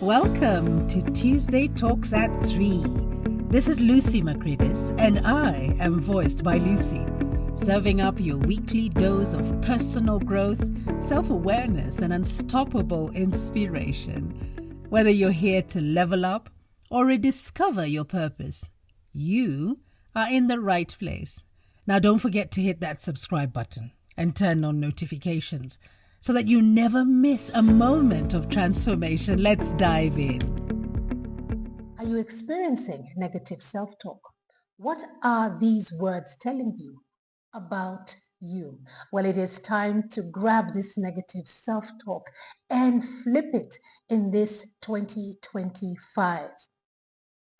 Welcome to Tuesday Talks at 3. This is Lucy Macridis, and I am voiced by Lucy, serving up your weekly dose of personal growth, self-awareness, and unstoppable inspiration. Whether you're here to level up or rediscover your purpose, you are in the right place. Now don't forget to hit that subscribe button and turn on notifications so that you never miss a moment of transformation. Let's dive in. Are you experiencing negative self-talk? What are these words telling you about you? Well, it is time to grab this negative self-talk and flip it in this 2025.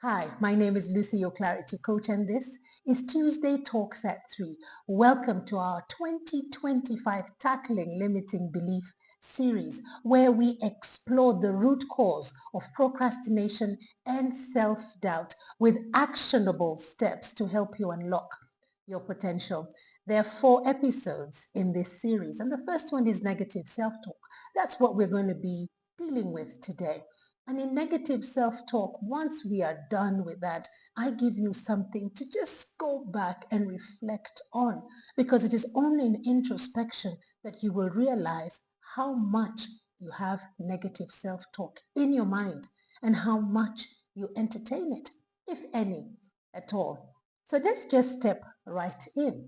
Hi, my name is Lucy, your clarity coach, and this is Tuesday Talks at 3. Welcome to our 2025 Tackling Limiting Belief series, where we explore the root cause of procrastination and self-doubt with actionable steps to help you unlock your potential. There are 4 episodes in this series, and the first one is negative self-talk. That's what we're going to be dealing with today. And in negative self-talk, once we are done with that, I give you something to just go back and reflect on, because it is only in introspection that you will realize how much you have negative self-talk in your mind and how much you entertain it, if any at all. So let's just step right in.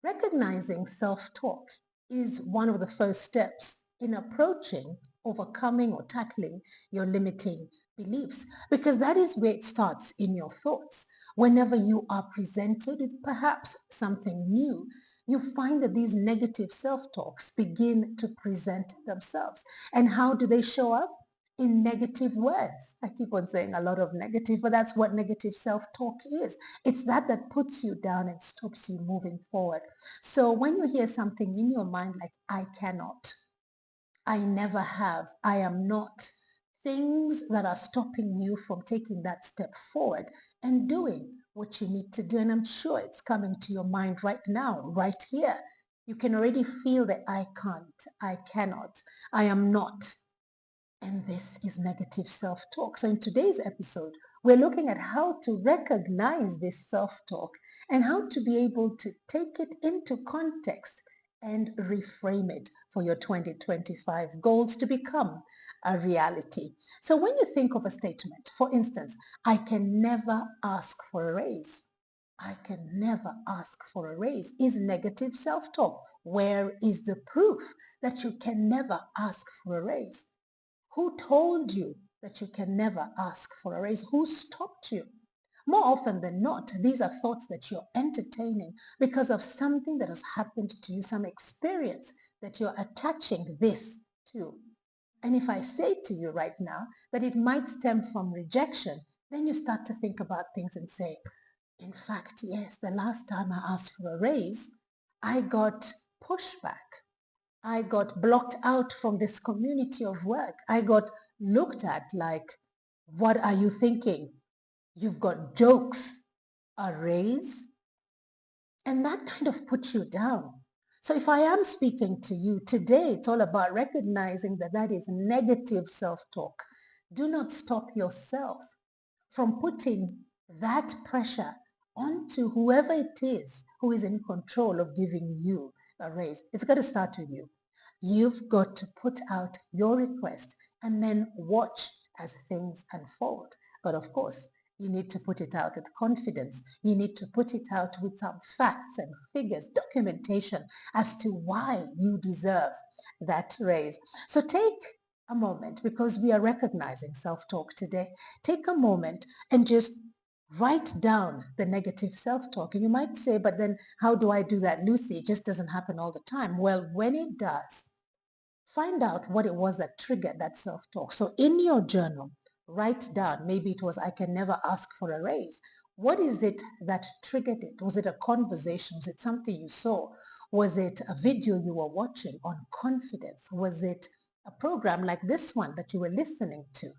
Recognizing self-talk is one of the first steps in approaching, overcoming, or tackling your limiting beliefs, because that is where it starts, in your thoughts. Whenever you are presented with perhaps something new, you find that these negative self-talks begin to present themselves. And how do they show up? In negative words. I keep on saying a lot of negative, but that's what negative self-talk is. It's that puts you down and stops you moving forward. So when you hear something in your mind like, I cannot, I never have, I am not, things that are stopping you from taking that step forward and doing what you need to do. And I'm sure it's coming to your mind right now, right here. You can already feel that I can't, I cannot, I am not. And this is negative self-talk. So in today's episode, we're looking at how to recognize this self-talk and how to be able to take it into context and reframe it for your 2025 goals to become a reality. So when you think of a statement, for instance, I can never ask for a raise. I can never ask for a raise is negative self-talk. Where is the proof that you can never ask for a raise? Who told you that you can never ask for a raise? Who stopped you? More often than not, these are thoughts that you're entertaining because of something that has happened to you, some experience that you're attaching this to. And if I say to you right now that it might stem from rejection, then you start to think about things and say, in fact, yes, the last time I asked for a raise, I got pushback. I got blocked out from this community of work. I got looked at like, what are you thinking? You've got jokes, a raise? And that kind of puts you down. So if I am speaking to you today, it's all about recognizing that that is negative self-talk. Do not stop yourself from putting that pressure onto whoever it is who is in control of giving you a raise. It's got to start with you. You've got to put out your request and then watch as things unfold. But of course, you need to put it out with confidence. You need to put it out with some facts and figures, documentation as to why you deserve that raise. So take a moment, because we are recognizing self-talk today. Take a moment and just write down the negative self-talk. And you might say, but then how do I do that, Lucy? It just doesn't happen all the time. Well, when it does, find out what it was that triggered that self-talk. So in your journal, write down, maybe it was, I can never ask for a raise. What is it that triggered it? Was it a conversation? Was it something you saw? Was it a video you were watching on confidence? Was it a program like this one that you were listening to?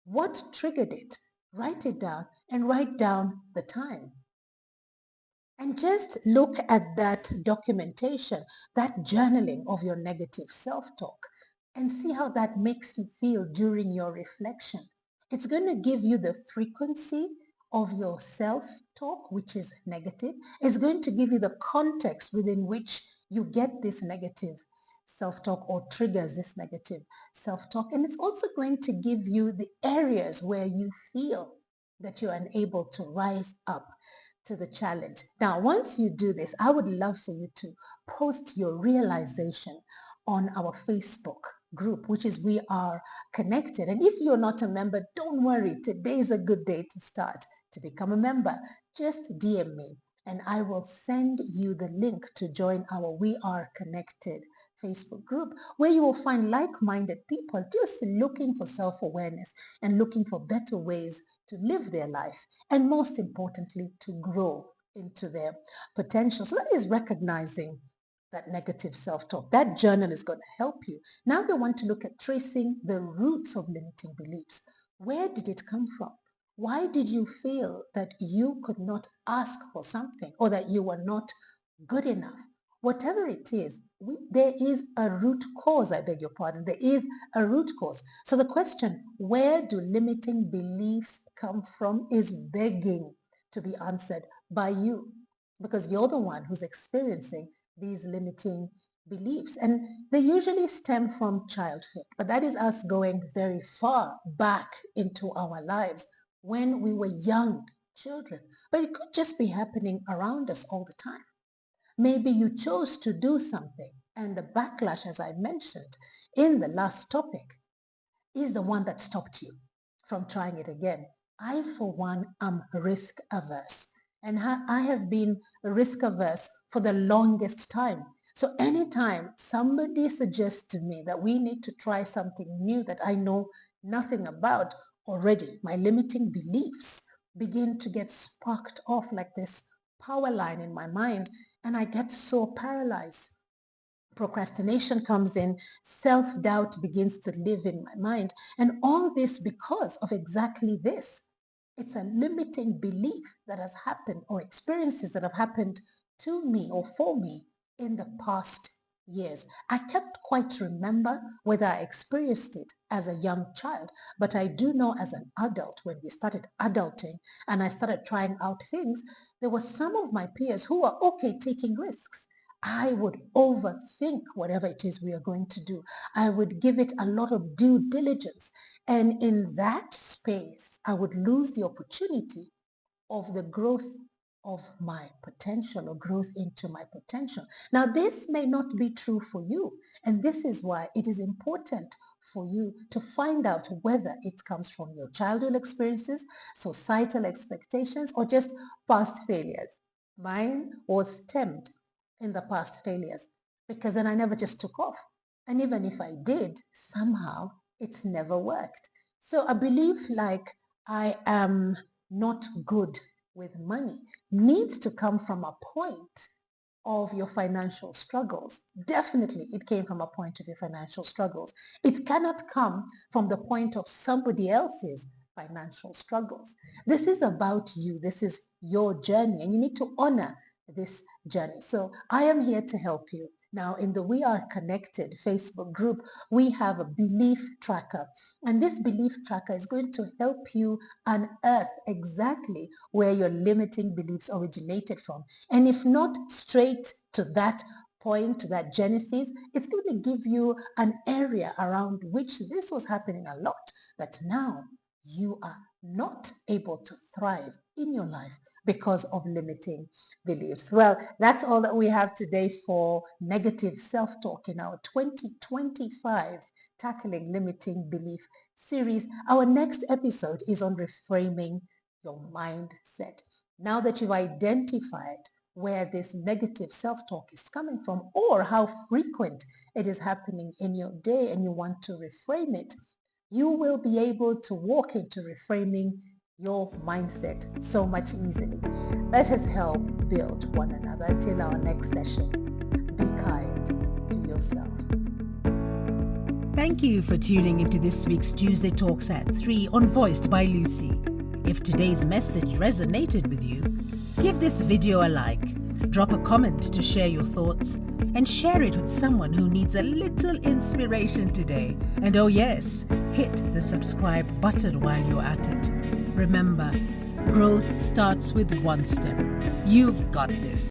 What triggered it? Write it down and write down the time. And just look at that documentation, that journaling of your negative self-talk, and see how that makes you feel during your reflection. It's going to give you the frequency of your self-talk, which is negative. It's going to give you the context within which you get this negative self-talk or triggers this negative self-talk. And it's also going to give you the areas where you feel that you're unable to rise up to the challenge. Now, once you do this, I would love for you to post your realization on our Facebook group, which is We Are Connected. And if you're not a member, don't worry. Today is a good day to start to become a member. Just DM me and I will send you the link to join our We Are Connected Facebook group, where you will find like-minded people just looking for self-awareness and looking for better ways to live their life, and most importantly, to grow into their potential. So that is recognizing that negative self-talk. That journal is going to help you. Now we want to look at tracing the roots of limiting beliefs. Where did it come from? Why did you feel that you could not ask for something, or that you were not good enough? Whatever it is, there is a root cause, I beg your pardon. There is a root cause. So the question, where do limiting beliefs come from, is begging to be answered by you, because you're the one who's experiencing these limiting beliefs. And they usually stem from childhood, but that is us going very far back into our lives when we were young children. But it could just be happening around us all the time. Maybe you chose to do something, and the backlash, as I mentioned in the last topic, is the one that stopped you from trying it again. I, for one, am risk averse, and I have been risk averse for the longest time. So anytime somebody suggests to me that we need to try something new that I know nothing about, already my limiting beliefs begin to get sparked off like this power line in my mind, and I get so paralyzed. Procrastination comes in, self-doubt begins to live in my mind, and all this because of exactly this. It's a limiting belief that has happened, or experiences that have happened to me or for me in the past years. I can't quite remember whether I experienced it as a young child, but I do know as an adult, when we started adulting and I started trying out things, there were some of my peers who were okay taking risks. I would overthink whatever it is we are going to do. I would give it a lot of due diligence. And in that space, I would lose the opportunity of the growth of my potential, or growth into my potential. Now, this may not be true for you, and this is why it is important for you to find out whether it comes from your childhood experiences, societal expectations, or just past failures. Mine was stemmed in the past failures, because then I never just took off. And even if I did, somehow it's never worked. So a belief like I am not good with money needs to come from a point of your financial struggles. Definitely it came from a point of your financial struggles. It cannot come from the point of somebody else's financial struggles. This is about you. This is your journey, and you need to honor this journey. So I am here to help you. Now, in the We Are Connected Facebook group, we have a belief tracker, and this belief tracker is going to help you unearth exactly where your limiting beliefs originated from. And if not straight to that point, to that genesis, it's going to give you an area around which this was happening a lot, that now you are not able to thrive in your life because of limiting beliefs. Well, that's all that we have today for negative self-talk in our 2025 Tackling Limiting Belief series. Our next episode is on reframing your mindset. Now that you've identified where this negative self-talk is coming from, or how frequent it is happening in your day, and you want to reframe it, you will be able to walk into reframing your mindset so much easily. Let us help build one another. Until our next session, be kind to yourself. Thank you for tuning into this week's Tuesday Talks at 3 on Voiced by Lucy. If today's message resonated with you, give this video a like, drop a comment to share your thoughts, and share it with someone who needs a little inspiration today. And oh yes, hit the subscribe button while you're at it. Remember, growth starts with one step. You've got this.